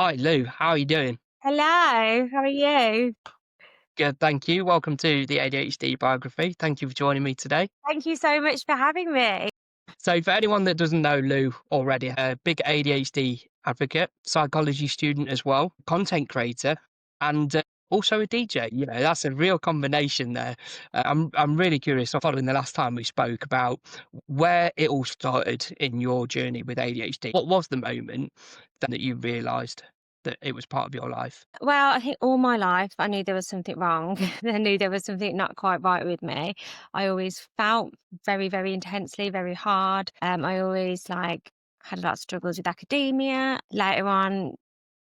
Hi, Lou. How are you doing? Hello, how are you? Good, thank you. Welcome to the ADHD Biography. Thank you for joining me today. Thank you so much for having me. So, for anyone that doesn't know Lou already, a big ADHD advocate, psychology student as well, content creator, and also a DJ. That's a real combination there. I'm really curious, following the last time we spoke, about where it all started in your journey with ADHD. What was the moment that you realised that it was part of your life? Well, I think all my life I knew there was something wrong. I knew there was something not quite right with me. I always felt very, very intensely, very hard. I always had a lot of struggles with academia. Later on,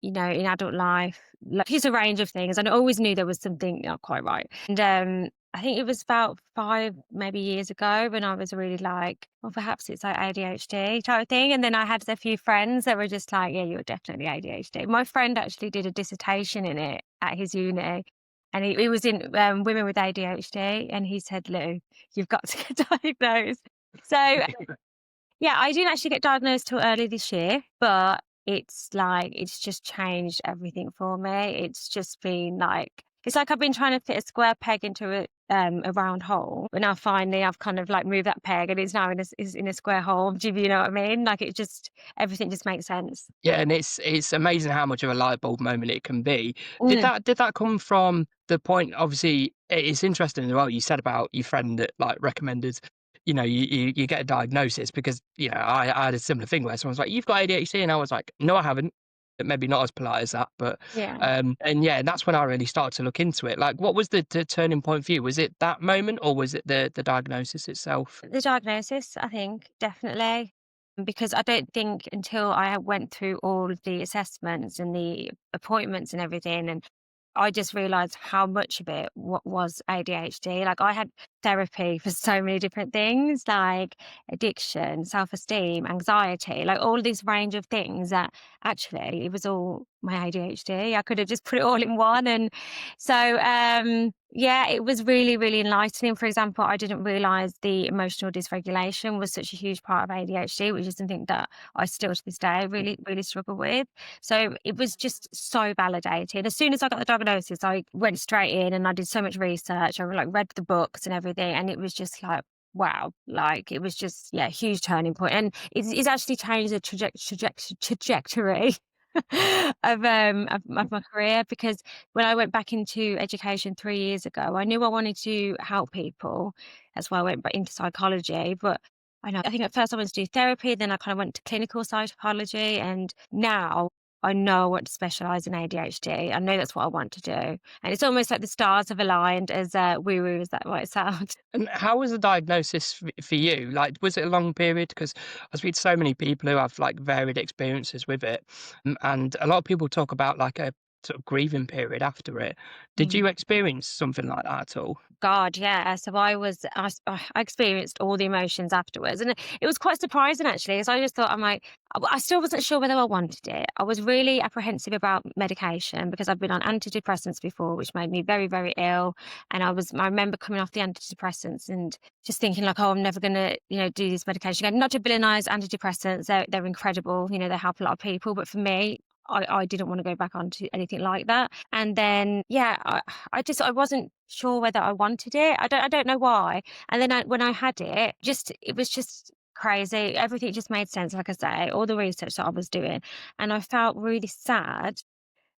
in adult life, like just a range of things. And I always knew there was something not quite right. And I think it was about 5 maybe years ago when I was really like, well, perhaps it's like ADHD type of thing. And then I had a few friends that were just like, yeah, you're definitely ADHD. My friend actually did a dissertation in it at his uni. And it was in women with ADHD. And he said, Lou, you've got to get diagnosed. So yeah, I didn't actually get diagnosed till early this year, but it's just changed everything for me. It's just been it's like I've been trying to fit a square peg into a round hole, but now finally I've kind of like moved that peg and it's now is in a square hole. Do you know what I mean? Like everything just makes sense. Yeah, and it's amazing how much of a light bulb moment it can be. Did Mm. that come from the point? Obviously, it's interesting as well. You said about your friend that like recommended, you get a diagnosis because I had a similar thing where someone's like, "You've got ADHD," and I was like, "No, I haven't." Maybe not as polite as that, but Yeah. and yeah, that's when I really started to look into it. Like, what was the turning point for you? Was it that moment, or was it the diagnosis itself? The diagnosis, I think, definitely. Because I don't think until I went through all of the assessments and the appointments and everything, and I just realized how much of it was ADHD. Like I had therapy for so many different things, like addiction, self-esteem, anxiety, like all this range of things that actually it was all my ADHD. I could have just put it all in one. And so, yeah, it was really, really enlightening. For example, I didn't realize the emotional dysregulation was such a huge part of ADHD, which is something that I still to this day really, really struggle with. So it was just so validating. As soon as I got the diagnosis, I went straight in and I did so much research. I read the books and everything, and it was just like, wow, like it was just yeah, huge turning point, and it's actually changed the trajectory of my career, because when I went back into education 3 years ago, I knew I wanted to help people. That's why I went back into psychology. But I think at first I wanted to do therapy, then I kind of went to clinical psychology, and now I know I want to specialize in ADHD. I know that's what I want to do. And it's almost like the stars have aligned, as woo woo as that might sound. And how was the diagnosis for you? Like, was it a long period? Because I speak to so many people who have like varied experiences with it, and a lot of people talk about like a sort of grieving period after it. Did you experience something like that at all? God, yeah. So I experienced all the emotions afterwards, and it was quite surprising actually. So I just thought, I'm like, I still wasn't sure whether I wanted it. I was really apprehensive about medication because I've been on antidepressants before, which made me very, very ill. And I remember coming off the antidepressants and just thinking like, oh, I'm never gonna, do this medication again. Not to villainize antidepressants, they're incredible. They help a lot of people, but for me, I didn't want to go back onto anything like that. And then, yeah, I wasn't sure whether I wanted it. I don't know why. And then when I had it, it was just crazy. Everything just made sense, like I say, all the research that I was doing. And I felt really sad.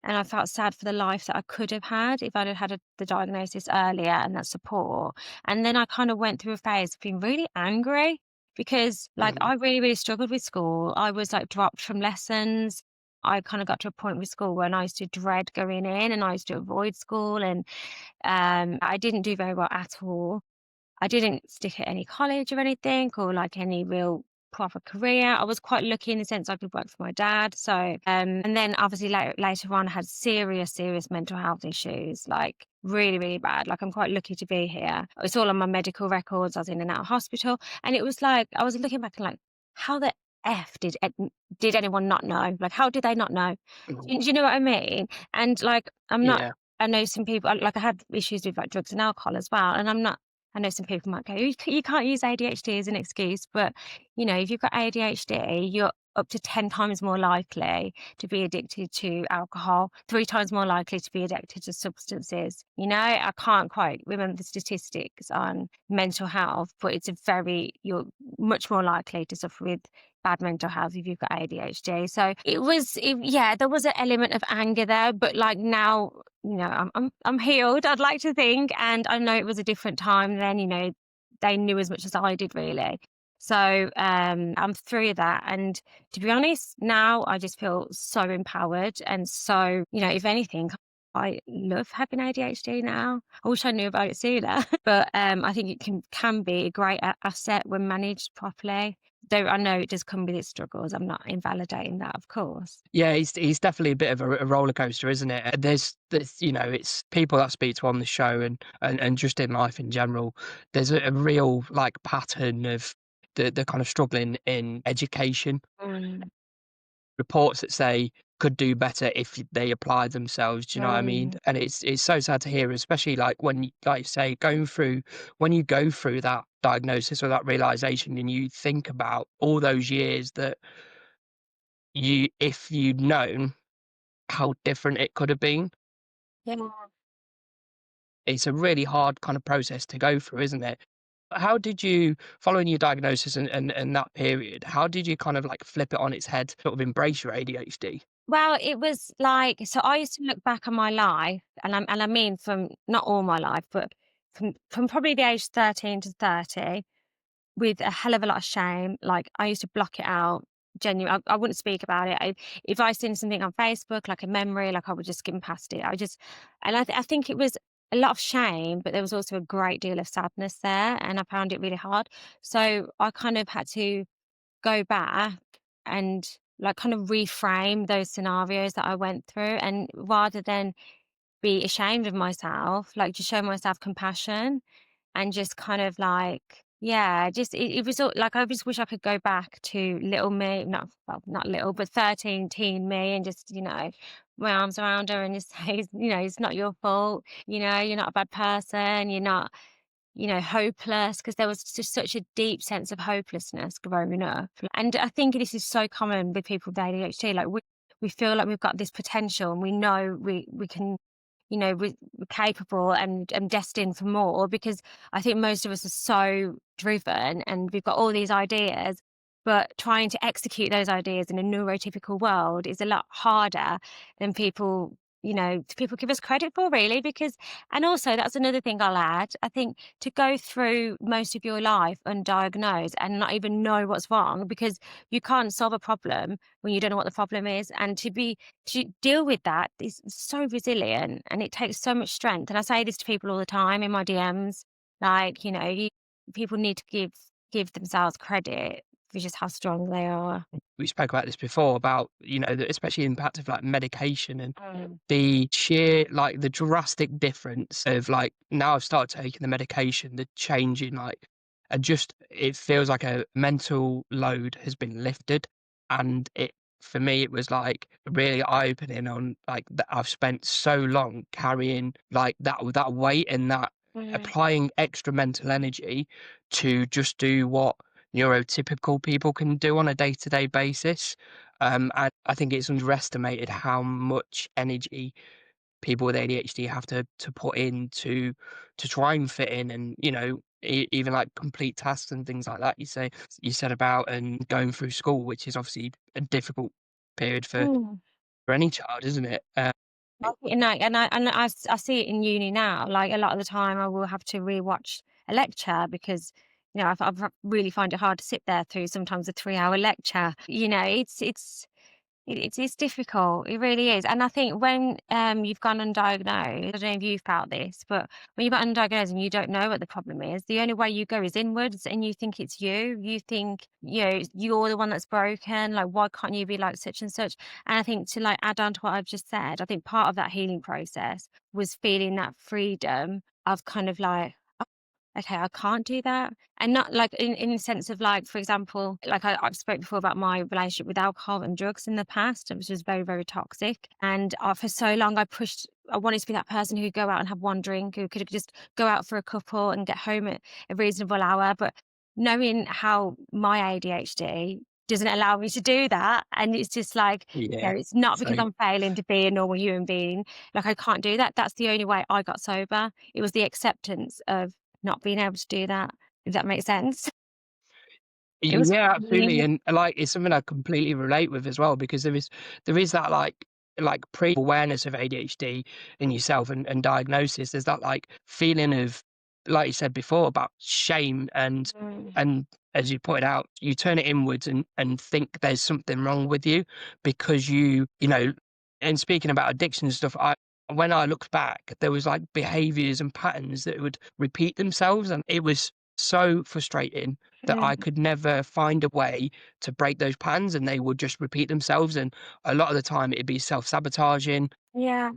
And I felt sad for the life that I could have had if I'd have had the diagnosis earlier and that support. And then I kind of went through a phase of being really angry because, like, Mm. I really, really struggled with school. I was like dropped from lessons. I kind of got to a point with school when I used to dread going in and I used to avoid school, and I didn't do very well at all. I didn't stick at any college or anything, or like any real proper career. I was quite lucky in the sense I could work for my dad. So, and then obviously later on, I had serious, serious mental health issues, like really, really bad. Like I'm quite lucky to be here. It's all on my medical records. I was in and out of hospital, and it was like I was looking back and like, how the f did anyone not know? Like, how did they not know? Mm. Do you know what I mean? And like, I'm not. Yeah. I know some people like I had issues with like drugs and alcohol as well, and I'm not. I know some people might go, you can't use ADHD as an excuse, but if you've got ADHD, up to 10 times more likely to be addicted to alcohol, 3 times more likely to be addicted to substances. You know, I can't quite remember the statistics on mental health, but you're much more likely to suffer with bad mental health if you've got ADHD. So yeah, there was an element of anger there, but like now, you know, I'm healed, I'd like to think, and I know it was a different time then, you know, they knew as much as I did really. So, I'm through that, and to be honest, now I just feel so empowered and so, you know, if anything, I love having ADHD now. I wish I knew about it sooner, but, I think it can be a great asset when managed properly. Though I know it does come with its struggles. I'm not invalidating that, of course. Yeah, he's definitely a bit of a roller coaster, isn't it? There's you know, it's people that I speak to on the show and just in life in general. There's a real like pattern of the kind of struggling in education. Mm, Reports that say could do better if they applied themselves. Do you know what I mean? mm. And it's so sad to hear, especially like when like you say, when you go through that diagnosis or that realization, and you think about all those years that if you'd known how different it could have been. Yeah. It's a really hard kind of process to go through, isn't it? How did you, following your diagnosis and that period, how did you kind of like flip it on its head, sort of embrace your ADHD? Well, it was like so I used to look back on my life, and I mean from not all my life, but from probably the age 13 to 30, with a hell of a lot of shame. Like, I used to block it out. Genuine, I wouldn't speak about it. If I seen something on Facebook, like a memory, like I would just skim past it. I think it was a lot of shame, but there was also a great deal of sadness there, and I found it really hard. So I kind of had to go back and like kind of reframe those scenarios that I went through, and rather than be ashamed of myself, like to show myself compassion and just kind of like, yeah, just it was all like I just wish I could go back to little me, not well, not little, but 13 teen me, and just, you know, my arms around her and just say, you know, it's not your fault, you know, you're not a bad person, you're not, you know, hopeless, because there was just such a deep sense of hopelessness growing up. And I think this is so common with people with ADHD. Like we feel like we've got this potential and we know we can, you know, we're capable and destined for more, because I think most of us are so driven and we've got all these ideas, but trying to execute those ideas in a neurotypical world is a lot harder than people give us credit for, really. Because, and also that's another thing I'll add. I think to go through most of your life undiagnosed and not even know what's wrong, because you can't solve a problem when you don't know what the problem is, and to deal with that is so resilient and it takes so much strength. And I say this to people all the time in my DMs, like, you know, people need to give themselves credit for just how strong they are. We spoke about this before about, you know, especially the impact of like medication and Mm. the sheer, like the drastic difference of like, now I've started taking the medication, the change in like, and just, it feels like a mental load has been lifted. And for me, it was like really eye opening on like that I've spent so long carrying like that weight and that Mm. applying extra mental energy to just do what neurotypical people can do on a day-to-day basis. And I think it's underestimated how much energy people with ADHD have to put in to try and fit in, and you know, even like complete tasks and things like that. You said about and going through school, which is obviously a difficult period Mm. for any child, isn't it? I see it in uni now. Like, a lot of the time, I will have to rewatch a lecture because, you know, I've really find it hard to sit there through sometimes a 3-hour lecture. You know, it's difficult. It really is. And I think when you've gone undiagnosed, I don't know if you've felt this, but when you've got undiagnosed and you don't know what the problem is, the only way you go is inwards, and you think it's you. You think, you know, you're the one that's broken. Like, why can't you be like such and such? And I think, to like add on to what I've just said, I think part of that healing process was feeling that freedom of kind of like, okay, I can't do that. And not like in the sense of like, for example, like I've spoke before about my relationship with alcohol and drugs in the past, which was very, very toxic. And for so long, I wanted to be that person who could go out and have one drink, who could just go out for a couple and get home at a reasonable hour. But knowing how my ADHD doesn't allow me to do that. And it's just like, Yeah. it's not So because I'm failing to be a normal human being. Like, I can't do that. That's the only way I got sober. It was the acceptance of not being able to do that. If that makes sense. It was yeah, absolutely, freeing. and, like, it's something I completely relate with as well because there is that, like, pre-awareness of ADHD in yourself and diagnosis. There's that, like, feeling of, like you said before, about shame Mm, and as you pointed out, you turn it inwards and think there's something wrong with you because you know, and speaking about addiction and stuff, when I looked back, there was, like, behaviors and patterns that would repeat themselves, and it was so frustrating that yeah. I could never find a way to break those patterns and they would just repeat themselves. And a lot of the time it'd be self-sabotaging. Yeah.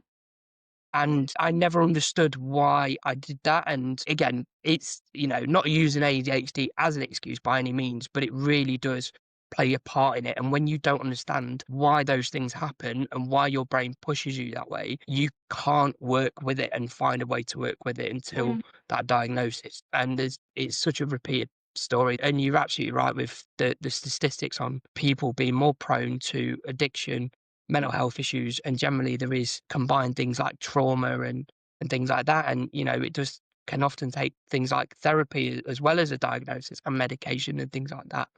And I never understood why I did that. And again, it's not using ADHD as an excuse by any means, but it really does play a part in it. And when you don't understand why those things happen and why your brain pushes you that way, you can't work with it and find a way to work with it until Mm, that diagnosis. And it's such a repeated story. And you're absolutely right with the statistics on people being more prone to addiction, mental health issues, and generally there is combined things like trauma and things like that. And it just can often take things like therapy as well as a diagnosis and medication and things like that.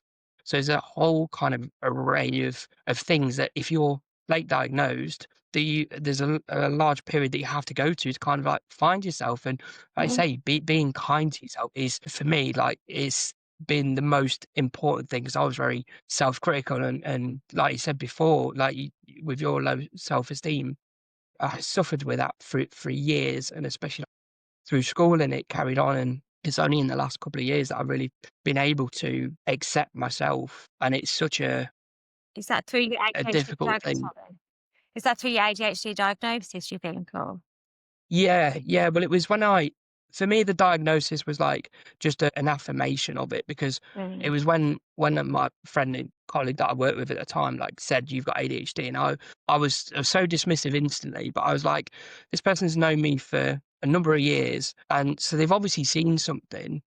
So there's a whole kind of array of things that if you're late diagnosed, there's a large period that you have to go to kind of like find yourself. And like I mm. say, being kind to yourself is for me like it's been the most important thing because I was very self-critical and like you said before, like with your low self-esteem, I suffered with that for years, and especially through school, and it carried on. And it's only in the last couple of years that I've really been able to accept myself, and it's such Is that through your a ADHD difficult thing. sorry. Is that through your ADHD diagnosis, you think, or? Yeah, yeah, but it was for me, the diagnosis was like just an affirmation of it because it Mm. was when my friend and colleague that I worked with at the time like said you've got ADHD, and I was so dismissive instantly, but I was like, this person's known me for a number of years, and so they've obviously seen something.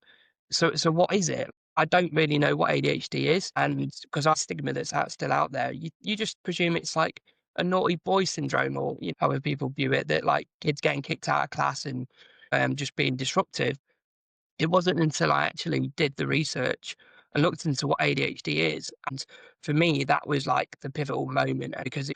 So what is it? I don't really know what ADHD is, and because our stigma that's still out there, you just presume it's like a naughty boy syndrome, or however people view it, that like kids getting kicked out of class and just being disruptive. It wasn't until I actually did the research and looked into what ADHD is, and for me, that was like the pivotal moment because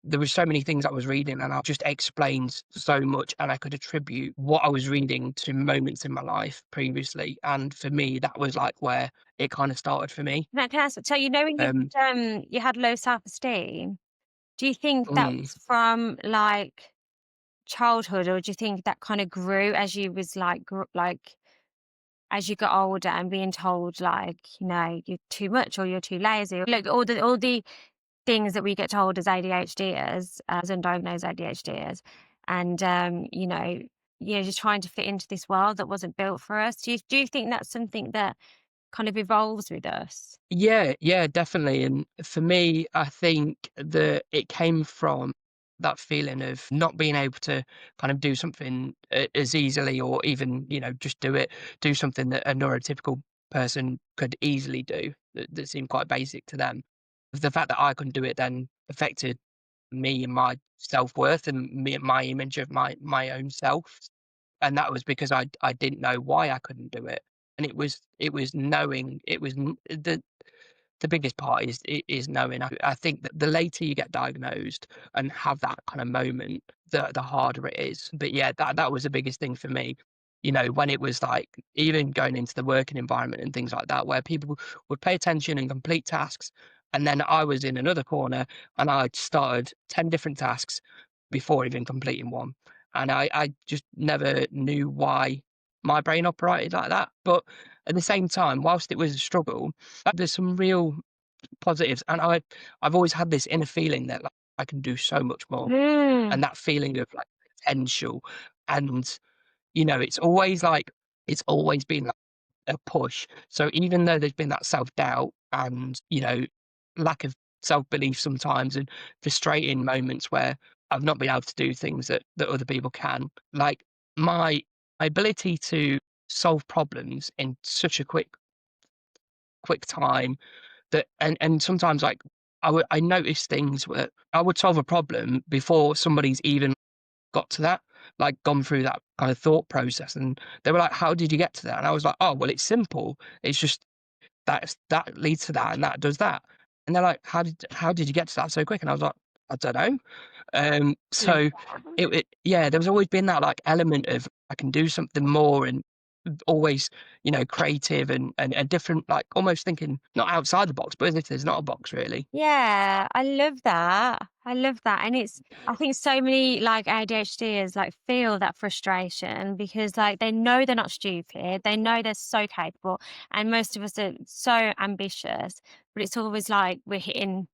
there were so many things I was reading, and I just explained so much, and I could attribute what I was reading to moments in my life previously, and for me, that was like where it kind of started for me. Now can I ask, so when Um, you had low self-esteem, do you think that mm, was from, like, childhood, or do you think that kinda grew as you was, like, as you got older and being told, like, "You're too much," or "You're too lazy," or, like, all the things that we get told as ADHDers, as undiagnosed ADHDers, and, just trying to fit into this world that wasn't built for us. Do you think that's something that kind of evolves with us? yeah, yeah, definitely. And for me, I think that it came from that feeling of not being able to kind of do something as easily, or even, just do something that a neurotypical person could easily do that seemed quite basic to them. The fact that I couldn't do it then affected me and my self-worth and my image of my own self. And that was because I didn't know why I couldn't do it. And it was knowing it was the biggest part is knowing. I think that the later you get diagnosed and have that kind of moment, the harder it is. But yeah, that was the biggest thing for me. When it was like even going into the working environment and things like that, where people would pay attention and complete tasks, and then I was in another corner and I started 10 different tasks before even completing one. And I just never knew why my brain operated like that. But at the same time, whilst it was a struggle, there's some real positives. And I've always had this inner feeling that like, I can do so much more. Mm. And that feeling of like potential. And, it's always been like a push. So even though there's been that self-doubt and, lack of self-belief sometimes and frustrating moments where I've not been able to do things that other people can, like my ability to solve problems in such a quick time, that and sometimes, like, I notice things where I would solve a problem before somebody's even got to that, like, gone through that kind of thought process, and they were like, "How did you get to that?" And I was like, "Oh, well, it's simple. It's just that leads to that, and that does that." And they're like, "How did you get to that so quick?" And I was like, "I don't know." Yeah. So yeah, there's always been that, like, element of I can do something more, and always, creative and different, like, almost thinking not outside the box, but as if there's not a box really. Yeah, I love that. I love that. And I think so many like ADHDers like feel that frustration because like they know they're not stupid. They know they're so capable. And most of us are so ambitious, but it's always like we're hitting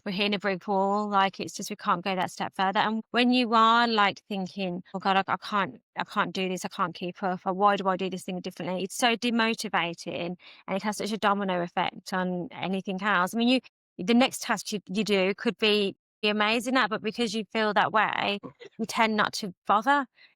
a brick wall. Like it's just we can't go that step further. And when you are like thinking, "Oh God, I can't do this. I can't keep up. Or why do I do this thing differently?" It's so demotivating, and it has such a domino effect on anything else. I mean, the next task you do could be amazing at, but because you feel that way, you tend not to bother.